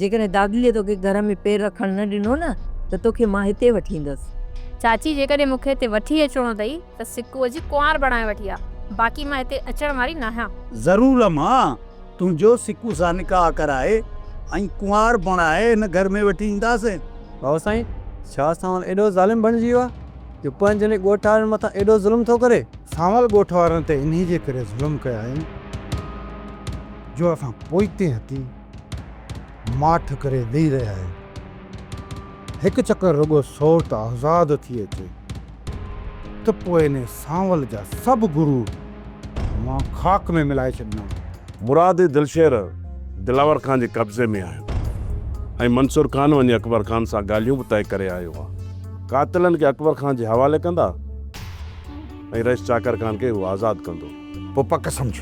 जेकॾहिं दादीअ तोखे घर में पेर रखण न ॾिनो न त तोखे मां हिते वठी ईंदसि। चाची जेकॾहिं मूंखे हिते वठी अचिणो अथई त सिकूअ जी कुंवार बणाए वठी आ, बाक़ी मां हिते अचण वारी न आहियां। ज़रूर अम्मा, तुंहिंजो सिकू सां निकाह कराए ऐं कुंवार बणाए हिन घर में वठी ईंदासीं। भाऊ साईं, छा सावल एॾो ज़ालिम बणिजी वियो आहे जो पंहिंजे ॻोठ वारनि मथां एॾो ज़ुल्म थो करे? सावल ॻोठ वारनि ते इन्ही जे करे ज़ुल्म कया आहिनि जो असां पोइते हथी माठ करे ॾेई रहिया आहियूं। हिकु चकर रुगो सोट आज़ाद थी अचे त पोइ इन सावल जा सभु गुरू मां खाक में मिलाए छॾींदुमि। मुराद दिलशेर दिलावर खान जे कब्ज़े में आहियो ऐं मंसूर खान वञी अकबर खान सां ॻाल्हियूं बि तय करे आयो आहे। कातिलनि खे अकबर खान जे हवाले कंदा ऐं रईस चाकर खान खे उहो आज़ादु कंदो। पोइ पक सम्झ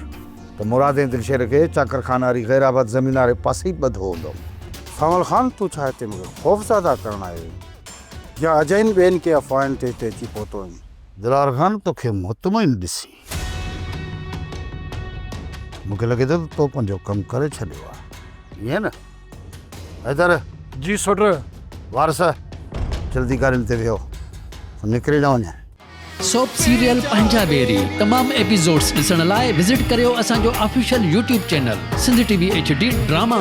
त मुराद ऐं दिलशेर खे चाकर खान वारी गैराबाद ज़मीन वारे पासे ई ॿधो हूंदो। सावल ख़ान, तूं छा हिते मूंखे ख़ौफ़ज़दा करण आयो या अजयनि ॿियनि खे अफ़वाहनि ते हिते अची पहुतो आहीं? दिलावर खान, तोखे मुतमइन ॾिसी मूंखे लॻे थो तो पंहिंजो कमु करे छॾियो आहे, ईअं न? हैदर जी सोट। वारस जल्दी गाॾियुनि ते वियो, निकिरी न वञे। सोप सीरियल पंजाबेरी तमाम एपिसोड्स ॾिसण लाइ विज़िट करियो असांजो official YouTube channel Sindh TV HD drama.